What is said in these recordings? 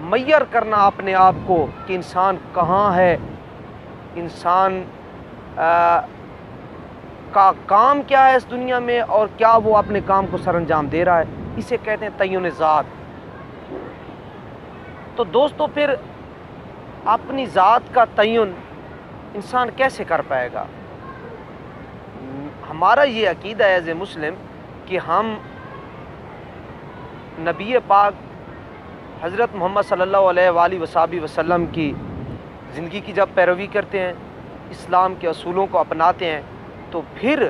میّر کرنا اپنے آپ کو کہ انسان کہاں ہے، انسان کا کام کیا ہے اس دنیا میں، اور کیا وہ اپنے کام کو سر انجام دے رہا ہے، اسے کہتے ہیں تعین ذات۔ تو دوستو پھر اپنی ذات کا تعین انسان کیسے کر پائے گا؟ ہمارا یہ عقیدہ ہے ایز اے مسلم کہ ہم نبی پاک حضرت محمد صلی اللہ علیہ وآلہ وصحبہ وسلم کی زندگی کی جب پیروی کرتے ہیں، اسلام کے اصولوں کو اپناتے ہیں، تو پھر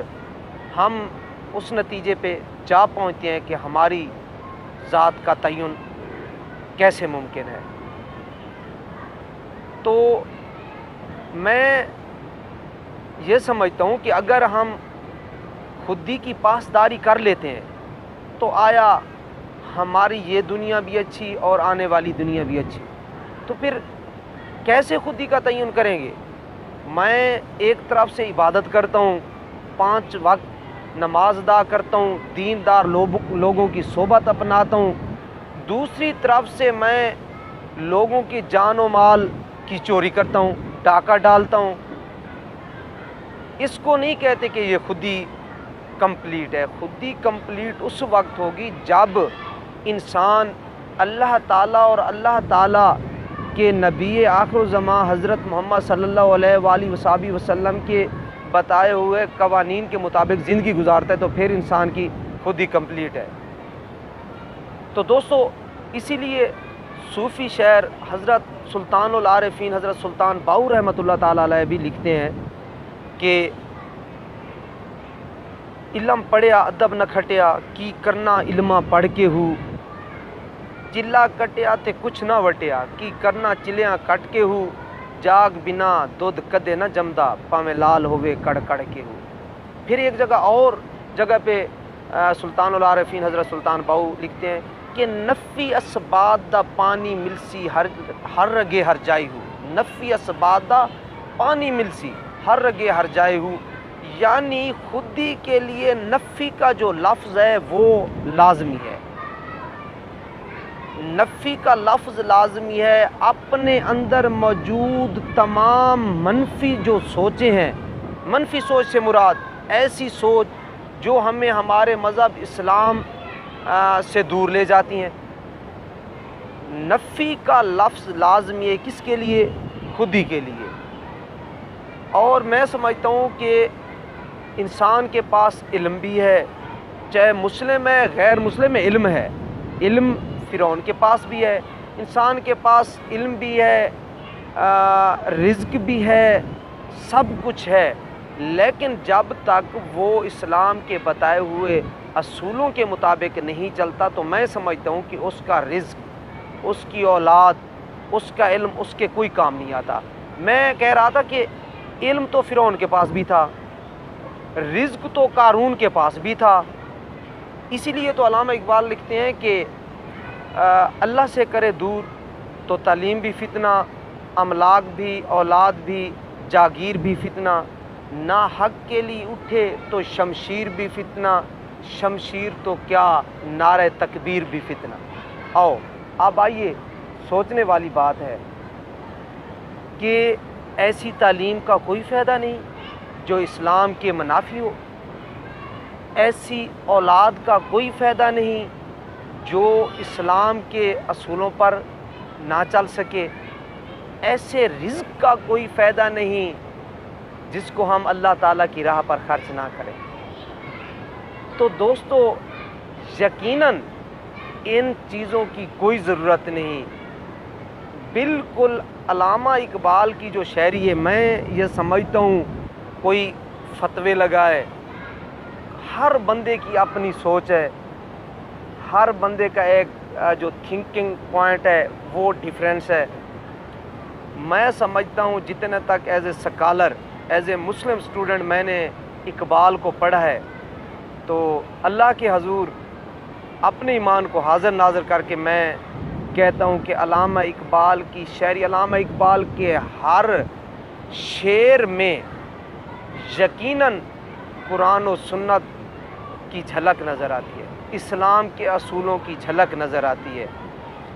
ہم اس نتیجے پہ جا پہنچتے ہیں کہ ہماری ذات کا تعین کیسے ممکن ہے۔ تو میں یہ سمجھتا ہوں کہ اگر ہم خودی کی پاسداری کر لیتے ہیں تو آیا ہماری یہ دنیا بھی اچھی اور آنے والی دنیا بھی اچھی؟ تو پھر کیسے خودی کا تعین کریں گے؟ میں ایک طرف سے عبادت کرتا ہوں، 5 وقت نماز ادا کرتا ہوں، دیندار لوگوں کی صحبت اپناتا ہوں، دوسری طرف سے میں لوگوں کی جان و مال کی چوری کرتا ہوں، ڈاکہ ڈالتا ہوں۔ اس کو نہیں کہتے کہ یہ خودی کمپلیٹ ہے۔ خودی کمپلیٹ اس وقت ہوگی جب انسان اللہ تعالیٰ اور اللہ تعالیٰ کے نبی آخر الزماں حضرت محمد صلی اللہ علیہ وآلہ وصحبہ وسلم کے بتائے ہوئے قوانین کے مطابق زندگی گزارتا ہے، تو پھر انسان کی خودی کمپلیٹ ہے۔ تو دوستو اسی لیے صوفی شاعر حضرت سلطان العارفین حضرت سلطان باؤ رحمۃ اللہ تعالیٰ علیہ بھی لکھتے ہیں کہ علم پڑھیا ادب نہ کھٹیا، کی کرنا علمہ پڑھ کے ہو، چلا کٹیا تے کچھ نہ وٹیا، کی کرنا چلیاں کٹ کے ہو، جاگ بنا دودھ کدے نہ جمدا، پاویں لال ہوئے کڑ کڑ کے ہو۔ پھر ایک جگہ پہ سلطان العارفین حضرت سلطان باؤ لکھتے ہیں کہ نفی اسباد دا پانی ملسی ہر رگے ہر جائے ہو، نفی اسباد دا پانی ملسی ہر رگے ہر جائے ہو، یعنی خودی کے لیے نفی کا جو لفظ ہے وہ لازمی ہے، نفی کا لفظ لازمی ہے۔ اپنے اندر موجود تمام منفی جو سوچیں ہیں، منفی سوچ سے مراد ایسی سوچ جو ہمیں ہمارے مذہب اسلام سے دور لے جاتی ہیں، نفی کا لفظ لازمی ہے کس کے لیے؟ خودی کے لیے۔ اور میں سمجھتا ہوں کہ انسان کے پاس علم بھی ہے، چاہے مسلم ہے غیر مسلم ہے، علم ہے، علم فرعون کے پاس بھی ہے، انسان کے پاس علم بھی ہے، رزق بھی ہے، سب کچھ ہے، لیکن جب تک وہ اسلام کے بتائے ہوئے اصولوں کے مطابق نہیں چلتا تو میں سمجھتا ہوں کہ اس کا رزق، اس کی اولاد، اس کا علم اس کے کوئی کام نہیں آتا۔ میں کہہ رہا تھا کہ علم تو فرعون کے پاس بھی تھا، رزق تو قارون کے پاس بھی تھا، اسی لیے تو علامہ اقبال لکھتے ہیں کہ اللہ سے کرے دور تو تعلیم بھی فتنہ، املاک بھی، اولاد بھی، جاگیر بھی فتنہ، نہ حق کے لیے اٹھے تو شمشیر بھی فتنہ، شمشیر تو کیا نعرہ تکبیر بھی فتنہ۔ اب آئیے سوچنے والی بات ہے کہ ایسی تعلیم کا کوئی فائدہ نہیں جو اسلام کے منافی ہو، ایسی اولاد کا کوئی فائدہ نہیں جو اسلام کے اصولوں پر نہ چل سکے، ایسے رزق کا کوئی فائدہ نہیں جس کو ہم اللہ تعالیٰ کی راہ پر خرچ نہ کریں۔ تو دوستو یقیناً ان چیزوں کی کوئی ضرورت نہیں، بالکل علامہ اقبال کی جو شاعری ہے میں یہ سمجھتا ہوں کوئی فتوے لگائے، ہر بندے کی اپنی سوچ ہے، ہر بندے کا ایک جو تھنکنگ پوائنٹ ہے وہ ڈیفرنس ہے۔ میں سمجھتا ہوں جتنے تک as a scholar, as a Muslim student میں نے اقبال کو پڑھا ہے تو اللہ کے حضور اپنے ایمان کو حاضر ناظر کر کے میں کہتا ہوں کہ علامہ اقبال کی شاعری، علامہ اقبال کے ہر شعر میں یقیناً قرآن و سنت کی جھلک نظر آتی ہے، اسلام کے اصولوں کی جھلک نظر آتی ہے۔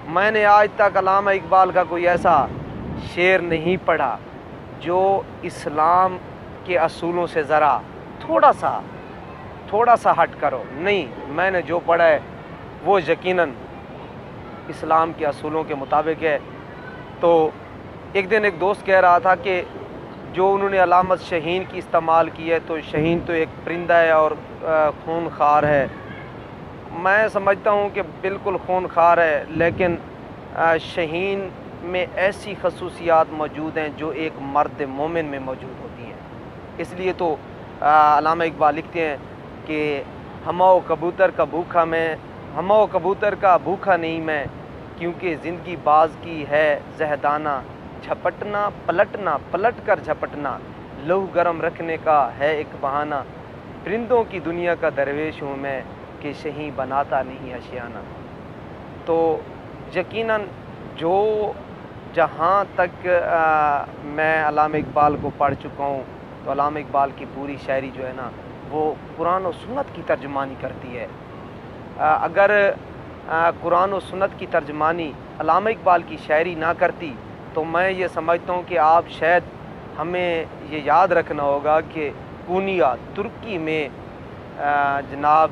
میں نے آج تک علامہ اقبال کا کوئی ایسا شعر نہیں پڑھا جو اسلام کے اصولوں سے ذرا تھوڑا سا ہٹ کرو. نہیں، میں نے جو پڑھا ہے وہ یقیناً اسلام کے اصولوں کے مطابق ہے. تو ایک دن ایک دوست کہہ رہا تھا کہ جو انہوں نے علامت شہین کی استعمال کی ہے تو شہین تو ایک پرندہ ہے اور خون خوار ہے. میں سمجھتا ہوں کہ بالکل خون خوار ہے، لیکن شہین میں ایسی خصوصیات موجود ہیں جو ایک مرد مومن میں موجود ہوتی ہیں. اس لیے تو علامہ اقبال لکھتے ہیں کہ ہماؤ کبوتر کا بھوکھا نہیں میں، کیونکہ زندگی باز کی ہے زہدانہ، جھپٹنا پلٹنا پلٹ کر جھپٹنا، لہو گرم رکھنے کا ہے ایک بہانہ، پرندوں کی دنیا کا درویش ہوں میں کہ شہیں بناتا نہیں اشیانہ. تو یقیناً جو جہاں تک میں علامہ اقبال کو پڑھ چکا ہوں تو علامہ اقبال کی پوری شاعری جو ہے نا وہ قرآن و سنت کی ترجمانی کرتی ہے. اگر قرآن و سنت کی ترجمانی علامہ اقبال کی شاعری نہ کرتی تو میں یہ سمجھتا ہوں کہ آپ شاید ہمیں یہ یاد رکھنا ہوگا کہ پونیا ترکی میں جناب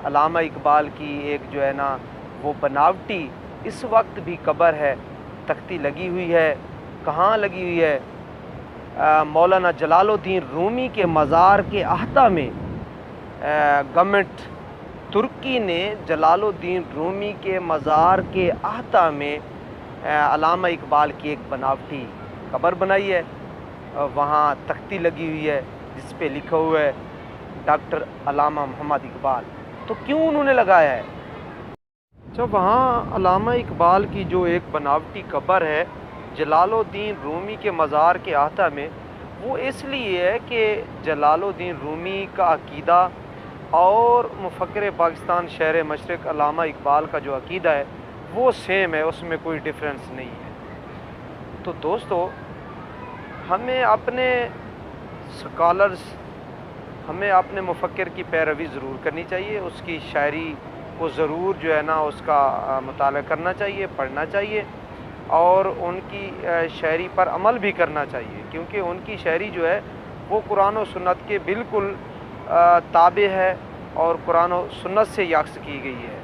علامہ اقبال کی ایک جو ہے نا وہ بناوٹی اس وقت بھی قبر ہے، تختی لگی ہوئی ہے. کہاں لگی ہوئی ہے؟ مولانا جلال الدین رومی کے مزار کے احاطہ میں. گورنمنٹ ترکی نے جلال الدین رومی کے مزار کے احاطہ میں علامہ اقبال کی ایک بناوٹی قبر بنائی ہے. وہاں تختی لگی ہوئی ہے جس پہ لکھا ہوا ہے ڈاکٹر علامہ محمد اقبال. تو کیوں انہوں نے لگایا ہے؟ جب وہاں علامہ اقبال کی جو ایک بناوٹی قبر ہے جلال الدین رومی کے مزار کے احاطہ میں، وہ اس لیے ہے کہ جلال الدین رومی کا عقیدہ اور مفکر پاکستان شہر مشرق علامہ اقبال کا جو عقیدہ ہے وہ سیم ہے، اس میں کوئی ڈیفرنس نہیں ہے. تو دوستو، ہمیں اپنے سکالرز، ہمیں اپنے مفکر کی پیروی ضرور کرنی چاہیے، اس کی شاعری کو ضرور جو ہے نا اس کا مطالعہ کرنا چاہیے، پڑھنا چاہیے اور ان کی شاعری پر عمل بھی کرنا چاہیے، کیونکہ ان کی شاعری جو ہے وہ قرآن و سنت کے بالکل تابع ہے اور قرآن و سنت سے یکس کی گئی ہے.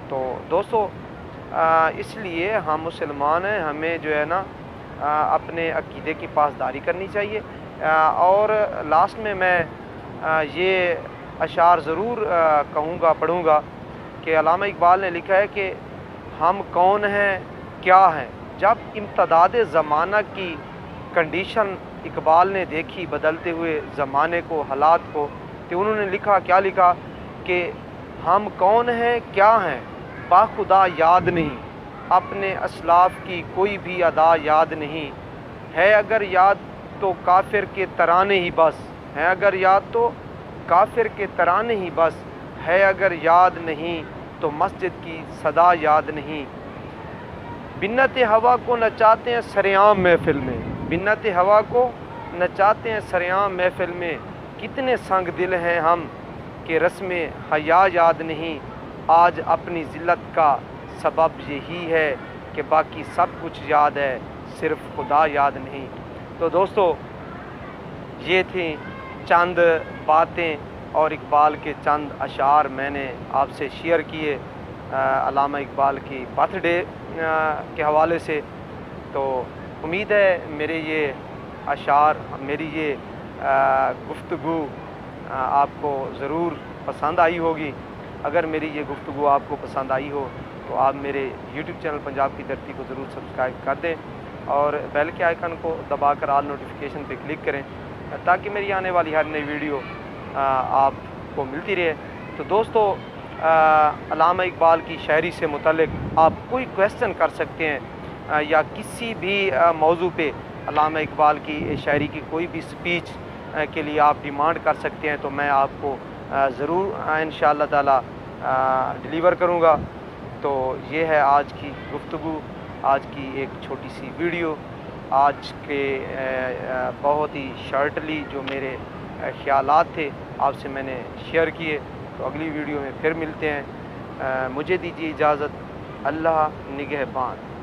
تو دوستو، اس لیے ہم مسلمان ہیں، ہمیں جو ہے نا اپنے عقیدے کی پاسداری کرنی چاہیے. اور لاسٹ میں یہ اشعار ضرور کہوں گا، پڑھوں گا کہ علامہ اقبال نے لکھا ہے کہ ہم کون ہیں، کیا ہیں. جب امتداد زمانہ کی کنڈیشن اقبال نے دیکھی بدلتے ہوئے زمانے کو، حالات کو، تو انہوں نے کیا لکھا کہ ہم کون ہیں، کیا ہیں، باخدا یاد نہیں، اپنے اسلاف کی کوئی بھی ادا یاد نہیں، ہے اگر یاد تو کافر کے ترانے ہی بس، ہے اگر یاد تو کافر کے ترانے ہی بس، ہے اگر یاد نہیں تو مسجد کی صدا یاد نہیں. بنت ہوا کو نچاتے ہیں سرعام محفل میں، بنت ہوا کو نچاتے ہیں سرعام محفل میں، کتنے سنگ دل ہیں ہم کہ رسم حیا یاد نہیں. آج اپنی ذلت کا سبب یہی ہے کہ باقی سب کچھ یاد ہے، صرف خدا یاد نہیں. تو دوستو، یہ تھیں چند باتیں اور اقبال کے چند اشعار میں نے آپ سے شیئر کیے علامہ اقبال کی برتھ ڈے کے حوالے سے. تو امید ہے میرے یہ اشعار، میری یہ گفتگو آپ کو ضرور پسند آئی ہوگی. اگر میری یہ گفتگو آپ کو پسند آئی ہو تو آپ میرے یوٹیوب چینل پنجاب کی دھرتی کو ضرور سبسکرائب کر دیں اور بیل کے آئیکن کو دبا کر آل نوٹیفیکیشن پہ کلک کریں تاکہ میری آنے والی ہر نئی ویڈیو آپ کو ملتی رہے. تو دوستو، علامہ اقبال کی شاعری سے متعلق آپ کوئی کویسچن کر سکتے ہیں یا کسی بھی موضوع پہ علامہ اقبال کی شاعری کی کوئی بھی سپیچ کے لیے آپ ڈیمانڈ کر سکتے ہیں، تو میں آپ کو ضرور انشاءاللہ تعالی ڈیلیور کروں گا. تو یہ ہے آج کی گفتگو، آج کی ایک چھوٹی سی ویڈیو، آج کے بہت ہی شارٹلی جو میرے خیالات تھے آپ سے میں نے شیئر کیے. تو اگلی ویڈیو میں پھر ملتے ہیں. مجھے دیجیے اجازت. اللہ نگہبان۔